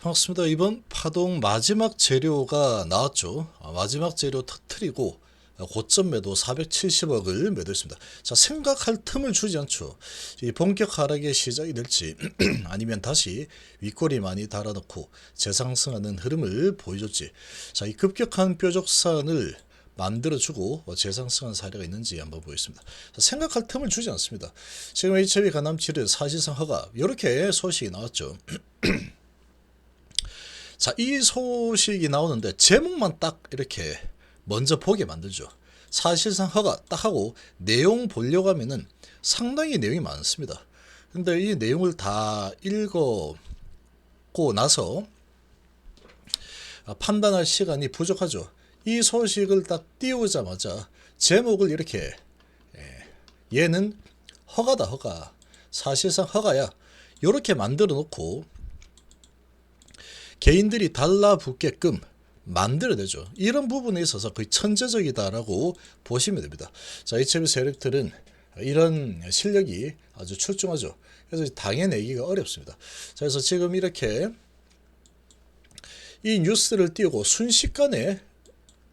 반갑습니다. 이번 파동 마지막 재료가 나왔죠. 마지막 재료 터트리고 고점 매도 470억을 매도했습니다. 자, 생각할 틈을 주지 않죠. 이 본격 하락의 시작이 될지 아니면 다시 윗꼬리 많이 달아놓고 재상승하는 흐름을 보여줬지. 자, 이 급격한 뾰족산을 만들어주고 재상승한 사례가 있는지 한번 보겠습니다. 자, 생각할 틈을 주지 않습니다. 지금 HB 가남치를 사실상 허가 이렇게 소식이 나왔죠. 자, 이 소식이 나오는데 제목만 딱 이렇게 먼저 보게 만들죠. 사실상 허가 딱 하고 내용 보려고 하면은 상당히 내용이 많습니다. 근데 이 내용을 다 읽고 나서 판단할 시간이 부족하죠. 이 소식을 딱 띄우자마자 제목을 이렇게 얘는 허가다 허가, 사실상 허가야, 이렇게 만들어 놓고 개인들이 달라붙게끔 만들어내죠. 이런 부분에 있어서 거의 천재적이다라고 보시면 됩니다. 자, HB 세력들은 이런 실력이 아주 출중하죠. 그래서 당해내기가 어렵습니다. 자, 그래서 지금 이렇게 이 뉴스를 띄우고 순식간에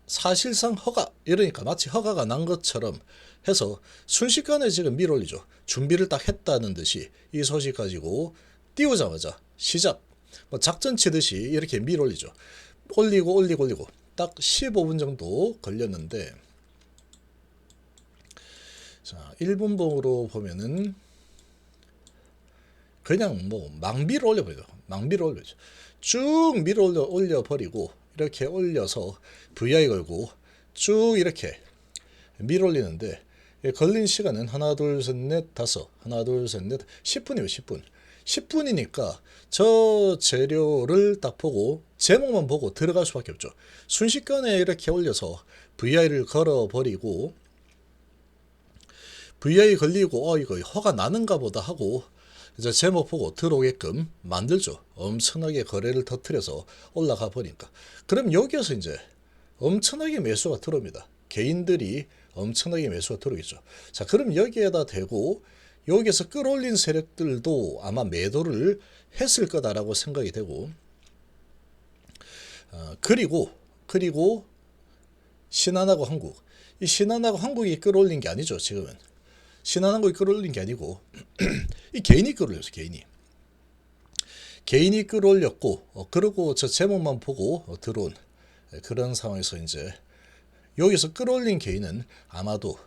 사실상 허가, 이러니까 마치 허가가 난 것처럼 해서 순식간에 지금 밀어올리죠. 준비를 딱 했다는 듯이 이 소식 가지고 띄우자마자 시작, 뭐 작전 치듯이 이렇게 밀어올리죠. 올리고 딱 15분 정도 걸렸는데, 자, 1분봉으로 보면은 그냥 뭐 망비를 올려버리죠. 망비를 올려죠. 쭉 밀어 올려버리고 이렇게 올려서 VI 걸고 쭉 이렇게 밀어 올리는데, 걸린 시간은 하나 둘 셋 넷 다섯, 하나 둘 셋 넷 10분이에요. 10분. 10분이니까 저 재료를 딱 보고 제목만 보고 들어갈 수밖에 없죠. 순식간에 이렇게 올려서 VI를 걸어버리고, VI 걸리고 이거 허가 나는가 보다 하고 이제 제목 보고 들어오게끔 만들죠. 엄청나게 거래를 터뜨려서 올라가 버리니까. 그럼 여기에서 이제 엄청나게 매수가 들어옵니다. 개인들이 엄청나게 매수가 들어오겠죠. 자, 그럼 여기에다 대고 여기에서 끌어올린 세력들도 아마 매도를 했을 거다라고 생각이 되고, 그리고 신한하고 한국, 이 신한하고 한국이 끌어올린 게 아니죠. 지금은 신한한국이 끌어올린 게 아니고 이 개인이 끌어올렸어요. 개인이 끌어올렸고, 그리고 저 제목만 보고 들어온 그런 상황에서 이제 여기서 끌어올린 개인은 아마도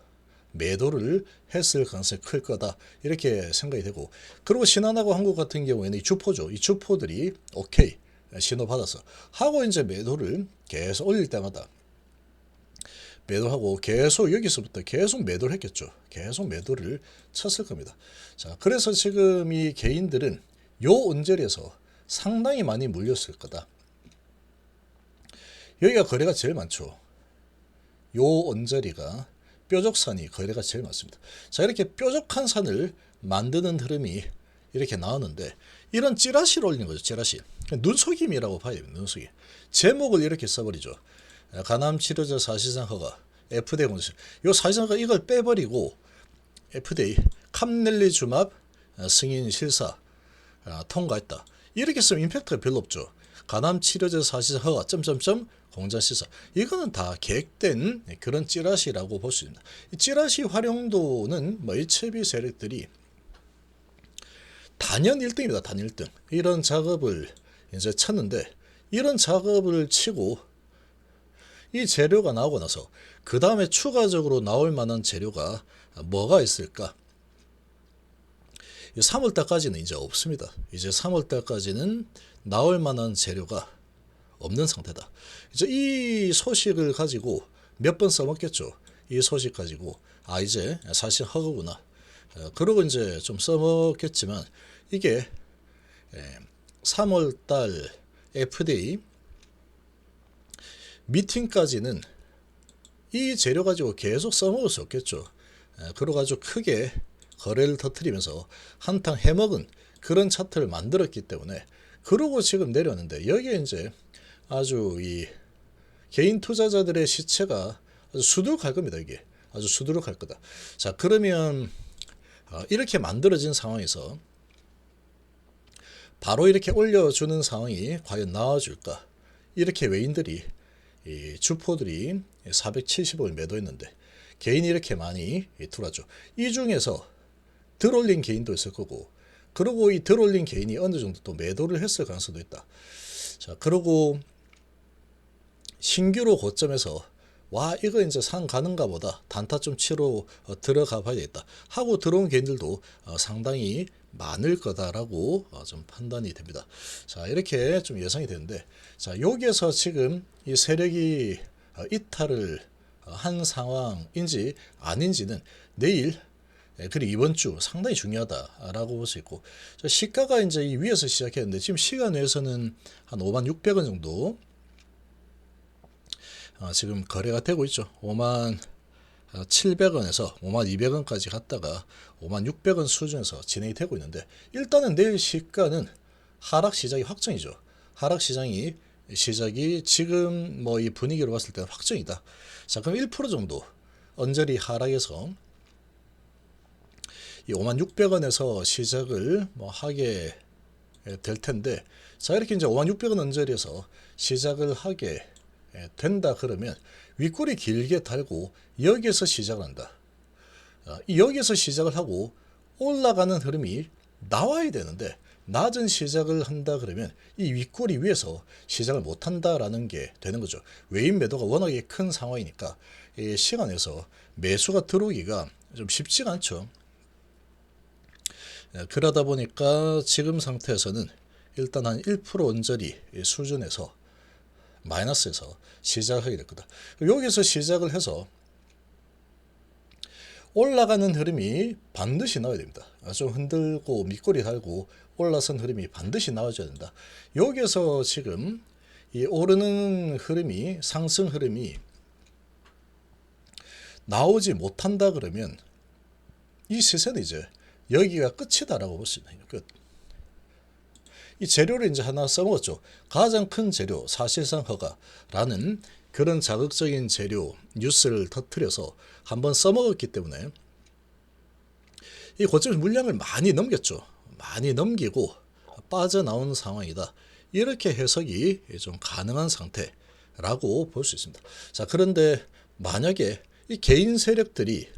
매도를 했을 가능성이 클 거다, 이렇게 생각이 되고, 그리고 신한하고 한국 같은 경우에는 이 주포죠. 이 주포들이 오케이 신호 받아서 하고 이제 매도를 계속 올릴 때마다 매도하고 계속 여기서부터 계속 매도를 했겠죠. 계속 매도를 쳤을 겁니다. 자, 그래서 지금 이 개인들은 요 언저리에서 상당히 많이 물렸을 거다. 여기가 거래가 제일 많죠. 요 언저리가 뾰족산이 거래가 제일 많습니다. 자, 이렇게 뾰족한 산을 만드는 흐름이 이렇게 나오는데, 이런 찌라시를 올리는 거죠. 찌라시. 눈속임이라고 봐야 됩니다. 눈속임. 제목을 이렇게 써버리죠. 가남치료제 사실상 허가, FDA 공식. 요 사실상 허가 이걸 빼버리고 FDA 캄넬리 주맙 승인 실사 통과했다. 이렇게 쓰면 임팩트가 별로 없죠. 가남치료제 사실상 허가 점점점 공장 실사. 이거는 다 계획된 그런 찌라시라고 볼 수 있습니다. 이 찌라시 활용도는 뭐 HB 세력들이 단연 1등입니다. 단연 1등. 이런 작업을 이제 쳤는데, 이런 작업을 치고 이 재료가 나오고 나서 그 다음에 추가적으로 나올 만한 재료가 뭐가 있을까? 3월달까지는 이제 없습니다. 이제 3월달까지는 나올 만한 재료가 없는 상태다. 이제 이 소식을 가지고 몇 번 써먹겠죠. 이 소식 가지고 이제 사실 허구구나. 그러고 이제 좀 써먹겠지만, 이게 3월달 FDA 미팅까지는 이 재료 가지고 계속 써먹을 수 없겠죠. 그래가지고 크게 거래를 터뜨리면서 한탕 해먹은 그런 차트를 만들었기 때문에, 그러고 지금 내려왔는데, 여기에 이제 아주 이 개인 투자자들의 시체가 아주 수두룩할 겁니다. 이게 아주 수두룩할 거다. 자, 그러면 이렇게 만들어진 상황에서 바로 이렇게 올려주는 상황이 과연 나와줄까? 이렇게 외인들이 이 주포들이 470억을 매도했는데 개인이 이렇게 많이 들어왔죠. 이 중에서 들올린 개인도 있을 거고, 그리고 이 들올린 개인이 어느 정도 또 매도를 했을 가능성도 있다. 자, 그리고 신규로 고점에서 와 이거 이제 상 가는가 보다, 단타 좀 치러 들어가 봐야겠다 하고 들어온 개인들도 상당히 많을 거다라고 좀 판단이 됩니다. 자, 이렇게 좀 예상이 되는데, 자, 여기에서 지금 이 세력이 이탈을 한 상황인지 아닌지는 내일 그리고 이번 주 상당히 중요하다라고 볼 수 있고, 시가가 이제 이 위에서 시작했는데 지금 시간 외에서는 한 56,000원 정도 지금 거래가 되고 있죠. 57,000원에서 52,000원까지 갔다가 56,000원 수준에서 진행이 되고 있는데, 일단은 내일 시가는 하락 시작이 확정이죠. 하락 시장이 시작이 지금 뭐 이 분위기로 봤을 때는 확정이다. 자, 그럼 1% 정도 언저리 하락해서 이 56,000원에서 시작을 뭐 하게 될 텐데, 자, 이렇게 이제 56,000원 언저리에서 시작을 하게 된다 그러면 윗꼬리 길게 달고 여기에서 시작을 한다. 여기에서 시작을 하고 올라가는 흐름이 나와야 되는데 낮은 시작을 한다 그러면 이 윗꼬리 위에서 시작을 못 한다라는 게 되는 거죠. 외인 매도가 워낙에 큰 상황이니까 이 시간에서 매수가 들어오기가 좀 쉽지가 않죠. 그러다 보니까 지금 상태에서는 일단 한 1% 언저리 수준에서 마이너스에서 시작하게 될 거다. 여기서 시작을 해서 올라가는 흐름이 반드시 나와야 됩니다. 좀 흔들고 밑꼬리 달고 올라선 흐름이 반드시 나와줘야 된다. 여기에서 지금 이 오르는 흐름이, 상승 흐름이 나오지 못한다 그러면 이 시세는 이제 여기가 끝이다라고 볼 수 있는 끝. 이 재료를 이제 하나 써먹었죠. 가장 큰 재료, 사실상 허가라는 그런 자극적인 재료 뉴스를 터뜨려서 한번 써먹었기 때문에 이 고점 물량을 많이 넘겼죠. 많이 넘기고 빠져나오는 상황이다. 이렇게 해석이 좀 가능한 상태라고 볼 수 있습니다. 자, 그런데 만약에 이 개인 세력들이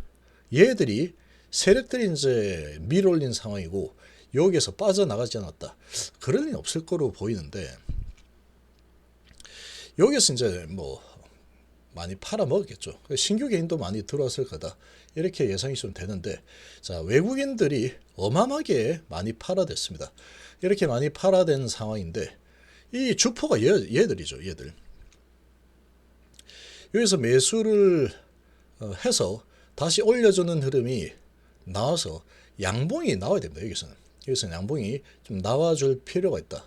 세력들이 이제 밀어올린 상황이고 여기에서 빠져나가지 않았다. 그럴 리는 없을 거로 보이는데, 여기에서 이제 뭐 많이 팔아먹었겠죠. 신규 개인도 많이 들어왔을 거다. 이렇게 예상이 좀 되는데, 자, 외국인들이 어마어마하게 많이 팔아댔습니다. 이렇게 많이 팔아댄 상황인데, 이 주포가 얘들이죠. 얘들. 여기서 매수를 해서 다시 올려주는 흐름이 나와서 양봉이 나와야 됩니다. 여기서는 양봉이 좀 나와줄 필요가 있다.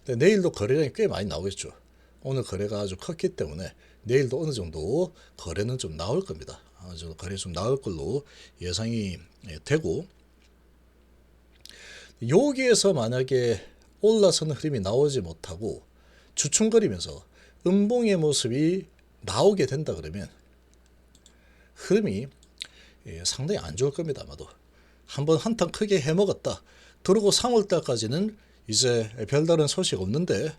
근데 내일도 거래량이 꽤 많이 나오겠죠. 오늘 거래가 아주 컸기 때문에 내일도 어느 정도 거래는 좀 나올 겁니다. 어느 정도 거래 좀 나올 걸로 예상이 되고, 여기에서 만약에 올라서는 흐름이 나오지 못하고 주춤거리면서 음봉의 모습이 나오게 된다 그러면 흐름이 상당히 안 좋을 겁니다. 아마도 한번 한탕 크게 해먹었다. 그리고 3월달까지는 이제 별다른 소식 없는데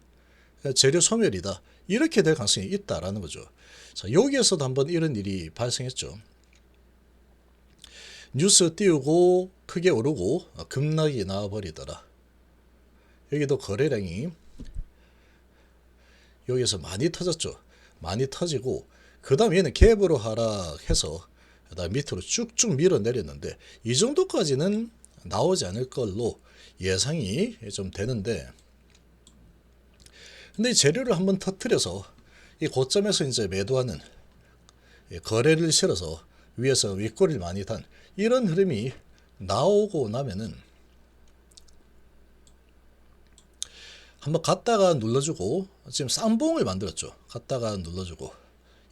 재료 소멸이다. 이렇게 될 가능성이 있다라는 거죠. 자, 여기에서도 한번 이런 일이 발생했죠. 뉴스 띄우고 크게 오르고 급락이 나와버리더라. 여기도 거래량이 여기서 많이 터졌죠. 많이 터지고 그 다음 얘는 갭으로 하락해서 그다음 밑으로 쭉쭉 밀어내렸는데 이 정도까지는 나오지 않을 걸로 예상이 좀 되는데, 근데 이 재료를 한번 터뜨려서 이 고점에서 이제 매도하는 거래를 실어서 위에서 윗꼬리를 많이 단 이런 흐름이 나오고 나면은 한번 갔다가 눌러주고, 지금 쌍봉을 만들었죠. 갔다가 눌러주고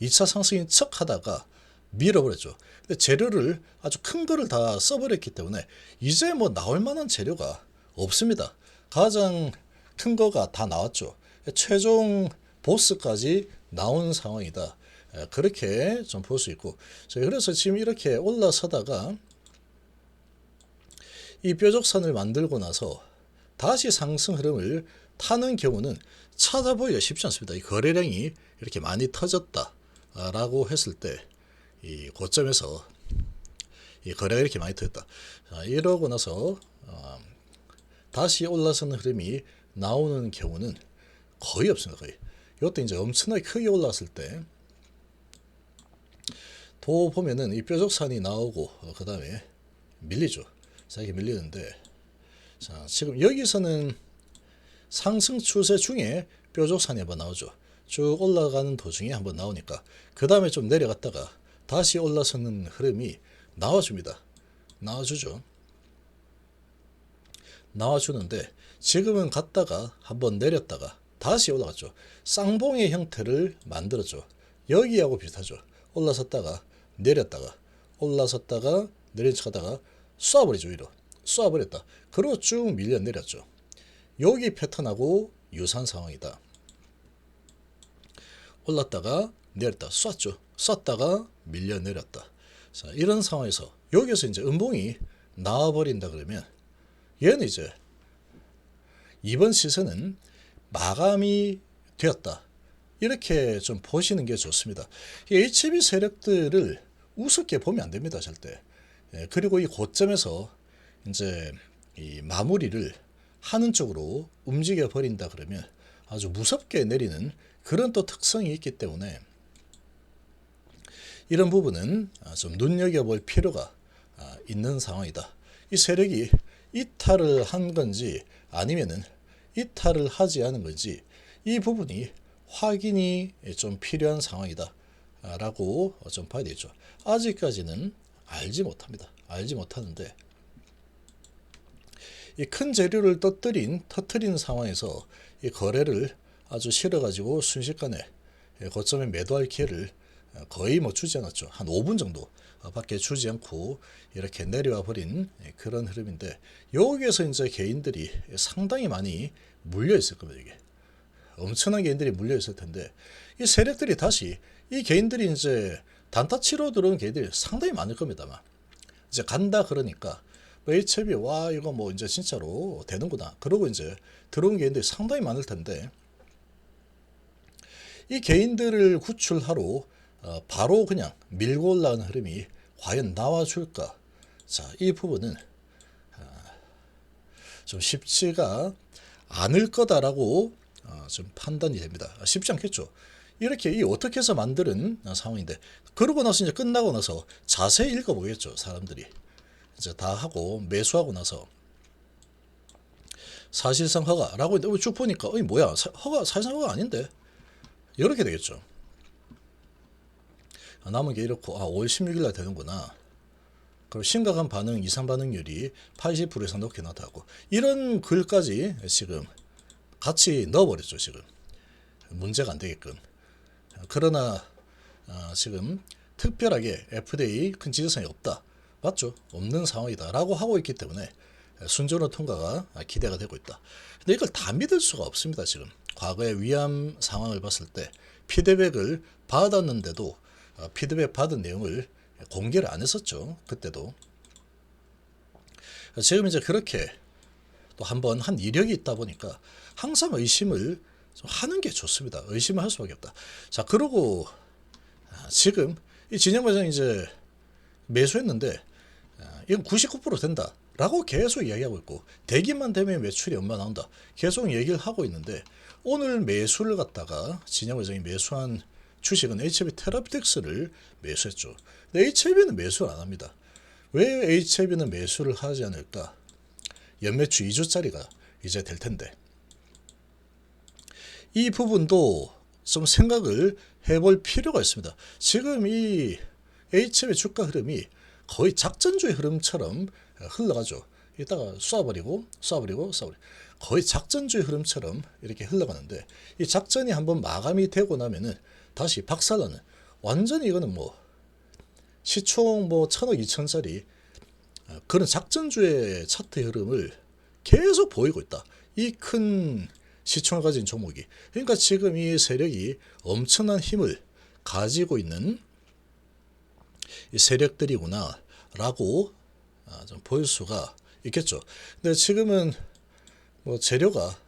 2차 상승인 척 하다가 밀어버렸죠. 근데 재료를 아주 큰 거를 다 써버렸기 때문에 이제 뭐 나올 만한 재료가 없습니다. 가장 큰 거가 다 나왔죠. 최종 보스까지 나온 상황이다. 그렇게 좀 볼 수 있고, 그래서 지금 이렇게 올라서다가 이 뾰족선을 만들고 나서 다시 상승 흐름을 타는 경우는 찾아보기가 쉽지 않습니다. 이 거래량이 이렇게 많이 터졌다라고 했을 때 이 고점에서 이 거래가 이렇게 많이 터졌다. 자, 이러고 나서 다시 올라서는 흐름이 나오는 경우는 거의 없습니다. 거의. 이것도 이제 엄청나게 크게 올랐을 때 도 보면은 이 뾰족선이 나오고 그 다음에 밀리죠. 자, 이게 밀리는데, 자, 지금 여기서는 상승 추세 중에 뾰족선이 한번 나오죠. 쭉 올라가는 도중에 한번 나오니까 그 다음에 좀 내려갔다가 다시 올라서는 흐름이 나와줍니다. 나와주죠. 나와주는데 지금은 갔다가 한번 내렸다가 다시 올라갔죠. 쌍봉의 형태를 만들었죠. 여기하고 비슷하죠. 올라섰다가 내렸다가 올라섰다가 내린 척하다가 쏴버리죠. 위로 쏴버렸다. 그리고 쭉 밀려 내렸죠. 여기 패턴하고 유사한 상황이다. 올랐다가 내렸다 쐈죠. 쐈다가 밀려 내렸다. 자, 이런 상황에서 여기서 이제 음봉이 나와버린다 그러면 얘는 이제 이번 시세는 마감이 되었다. 이렇게 좀 보시는 게 좋습니다. 이 HB 세력들을 우습게 보면 안 됩니다. 절대. 그리고 이 고점에서 이제 이 마무리를 하는 쪽으로 움직여 버린다 그러면 아주 무섭게 내리는 그런 또 특성이 있기 때문에 이런 부분은 좀 눈여겨볼 필요가 있는 상황이다. 이 세력이 이탈을 한 건지 아니면은 이탈을 하지 않은 건지 이 부분이 확인이 좀 필요한 상황이다 라고 좀 봐야 되죠. 아직까지는 알지 못합니다. 알지 못하는데 이 큰 재료를 터뜨린 상황에서 이 거래를 아주 실어가지고 순식간에 고점에 매도할 기회를 거의 뭐 주지 않았죠. 한 5분 정도 밖에 주지 않고 이렇게 내려와 버린 그런 흐름인데 여기에서 이제 개인들이 상당히 많이 물려 있을 겁니다. 이게 엄청난 개인들이 물려 있을 텐데 이 세력들이 다시 이 개인들이 이제 단타 치러 들어온 개인들이 상당히 많을 겁니다만 이제 간다 그러니까 HB 와 이거 뭐 이제 진짜로 되는구나 그러고 이제 들어온 개인들이 상당히 많을 텐데 이 개인들을 구출하러 바로 그냥 밀고 올라가는 흐름이 과연 나와줄까? 자, 이 부분은 좀 쉽지가 않을 거다라고 좀 판단이 됩니다. 쉽지 않겠죠. 이렇게 이 어떻게 해서 만드는 상황인데 그러고 나서 이제 끝나고 나서 자세히 읽어보겠죠. 사람들이 이제 다 하고 매수하고 나서 사실상 허가라고 했는데 쭉 보니까 뭐야 허가 사실상 허가 아닌데 이렇게 되겠죠. 남은 게 이렇고 5월 16일 날 되는구나. 그리고 심각한 반응 이상 반응률이 80% 이상 높게 나타나고 이런 글까지 지금 같이 넣어버렸죠. 지금 문제가 안 되게끔. 그러나 지금 특별하게 FDA 큰 지지선이 없다. 맞죠? 없는 상황이다 라고 하고 있기 때문에 순조로운 통과가 기대가 되고 있다. 근데 이걸 다 믿을 수가 없습니다. 지금 과거의 위암 상황을 봤을 때 피드백을 받았는데도 피드백 받은 내용을 공개를 안 했었죠. 그때도. 지금 이제 그렇게 또 한번 한 이력이 있다 보니까 항상 의심을 좀 하는 게 좋습니다. 의심을 할 수밖에 없다. 자, 그러고 지금 이 진영 과장이 이제 매수했는데 이건 99% 된다 라고 계속 이야기하고 있고 대기만 되면 매출이 얼마 나온다 계속 얘기를 하고 있는데 오늘 매수를 갖다가 진영 과장이 매수한 주식은 HB 테라피틱스를 매수했죠. 근데 HB는 매수를 안 합니다. 왜 HB는 매수를 하지 않을까? 연매출 2조짜리가 이제 될 텐데 이 부분도 좀 생각을 해볼 필요가 있습니다. 지금 이 HB 주가 흐름이 거의 작전주의 흐름처럼 흘러가죠. 이따가 쏴버리고 거의 작전주의 흐름처럼 이렇게 흘러가는데 이 작전이 한번 마감이 되고 나면은 다시 박살나는 완전히 이거는 뭐 시총 뭐 1000억 2000짜리 그런 작전주의 차트 흐름을 계속 보이고 있다. 이 큰 시총을 가진 종목이. 그러니까 지금 이 세력이 엄청난 힘을 가지고 있는 이 세력들이구나 라고 좀 보일 수가 있겠죠. 근데 지금은 재료가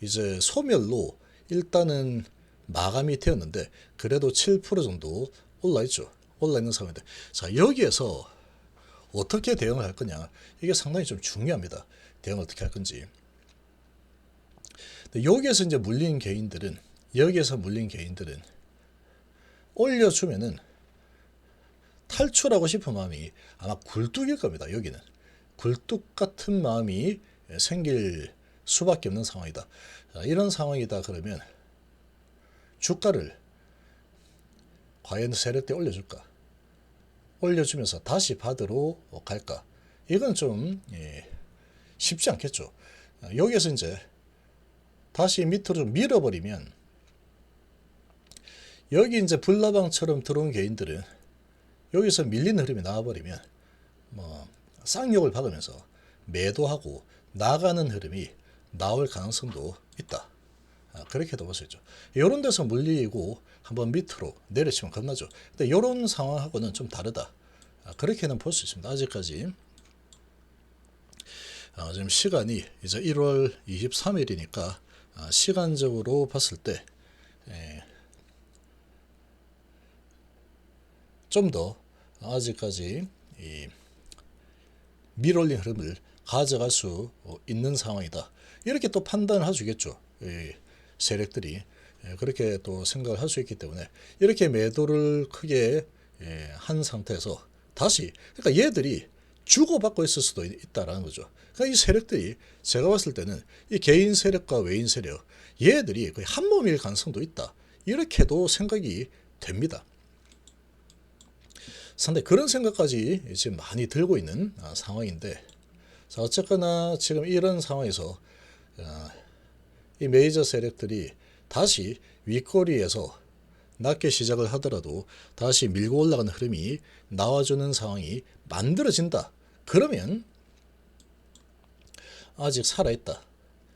이제 소멸로 일단은 마감이 되었는데 그래도 7% 정도 올라 있죠. 올라 있는 상황인데, 자, 여기에서 어떻게 대응을 할 거냐, 이게 상당히 좀 중요합니다. 대응을 어떻게 할 건지. 여기에서 이제 물린 개인들은 올려주면은 탈출하고 싶은 마음이 아마 굴뚝일 겁니다. 여기는 굴뚝 같은 마음이 생길 수밖에 없는 상황이다. 자, 이런 상황이다 그러면 주가를 과연 세력대 올려줄까? 올려주면서 다시 받으러 갈까? 이건 좀 쉽지 않겠죠. 여기에서 이제 다시 밑으로 좀 밀어버리면, 여기 이제 불나방처럼 들어온 개인들은 여기서 밀리는 흐름이 나와버리면 쌍욕을 박으면서 매도하고 나가는 흐름이 나올 가능성도 있다. 그렇게도 볼 수 있죠. 이런 데서 물리고 한번 밑으로 내려치면 겁나죠. 근데 이런 상황하고는 좀 다르다. 그렇게는 볼 수 있습니다. 아직까지 지금 시간이 이제 1월 23일이니까 시간적으로 봤을 때 좀 더 아직까지 이 밀올린 흐름을 가져갈 수 있는 상황이다. 이렇게 또 판단을 해주겠죠. 세력들이 그렇게 또 생각을 할 수 있기 때문에 이렇게 매도를 크게 한 상태에서 다시, 그러니까 얘들이 주고받고 있을 수도 있다라는 거죠. 그러니까 이 세력들이 제가 봤을 때는 이 개인 세력과 외인 세력, 얘들이 거의 한 몸일 가능성도 있다. 이렇게도 생각이 됩니다. 상당히 그런 생각까지 지금 많이 들고 있는 상황인데, 자, 어쨌거나 지금 이런 상황에서 이 메이저 세력들이 다시 윗꼬리에서 낮게 시작을 하더라도 다시 밀고 올라가는 흐름이 나와주는 상황이 만들어진다. 그러면 아직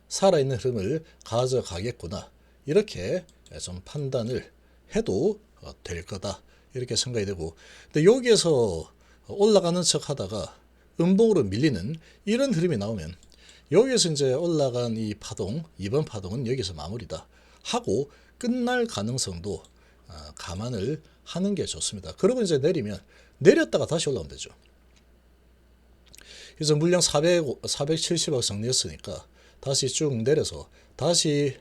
살아있는 흐름을 가져가겠구나. 이렇게 좀 판단을 해도 될 거다. 이렇게 생각이 되고, 근데 여기에서 올라가는 척 하다가 음봉으로 밀리는 이런 흐름이 나오면 여기에서 이제 올라간 이 파동, 이번 파동은 여기서 마무리다 하고 끝날 가능성도 감안을 하는 게 좋습니다. 그러고 이제 내렸다가 다시 올라오면 되죠. 그래서 물량 470억 정리했으니까 다시 쭉 내려서 다시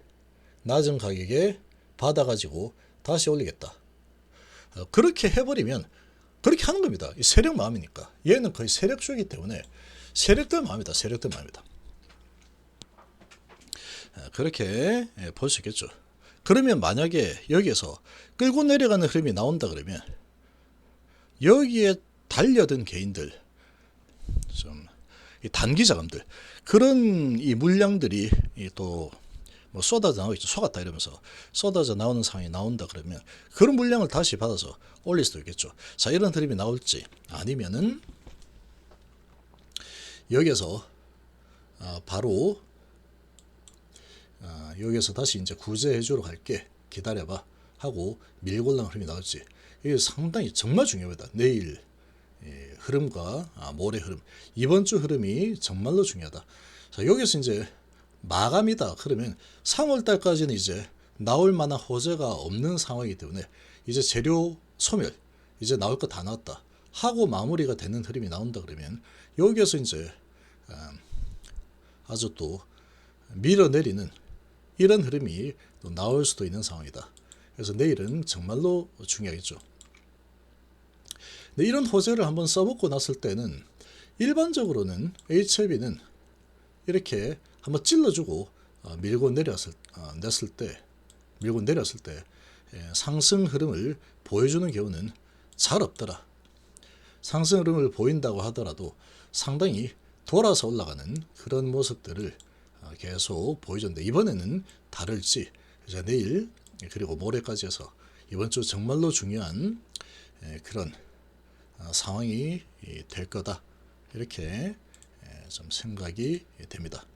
낮은 가격에 받아가지고 다시 올리겠다. 그렇게 해버리면 그렇게 하는 겁니다. 이 세력 마음이니까. 얘는 거의 세력주이기 때문에 세력들 마음이다. 그렇게 볼 수 있겠죠. 그러면 만약에 여기에서 끌고 내려가는 흐름이 나온다 그러면 여기에 달려든 개인들, 좀 단기 자금들, 그런 이 물량들이 또 뭐 쏟아져 나오고 있죠. 속았다 이러면서 쏟아져 나오는 상황이 나온다 그러면 그런 물량을 다시 받아서 올릴 수도 있겠죠. 자, 이런 흐름이 나올지, 아니면은 여기서 바로 여기서 다시 이제 구제해주러 갈게, 기다려봐 하고 밀고 올라가는 흐름이 나올지, 이게 상당히 정말 중요합니다. 내일 흐름과 모레 흐름, 이번 주 흐름이 정말로 중요하다. 자, 여기서 이제 마감이다 그러면 3월달까지는 이제 나올 만한 호재가 없는 상황이기 때문에 이제 재료 소멸, 이제 나올 거 다 나왔다 하고 마무리가 되는 흐름이 나온다 그러면 여기에서 이제 아주 또 밀어내리는 이런 흐름이 또 나올 수도 있는 상황이다. 그래서 내일은 정말로 중요하겠죠. 근데 이런 호재를 한번 써먹고 났을 때는 일반적으로는 HLB는 이렇게 한번 찔러주고 밀고 내렸을 때 상승 흐름을 보여주는 경우는 잘 없더라. 상승 흐름을 보인다고 하더라도 상당히 돌아서 올라가는 그런 모습들을 계속 보여줬는데, 이번에는 다를지 이제 내일 그리고 모레까지 해서 이번 주 정말로 중요한 그런 상황이 될 거다. 이렇게 좀 생각이 됩니다.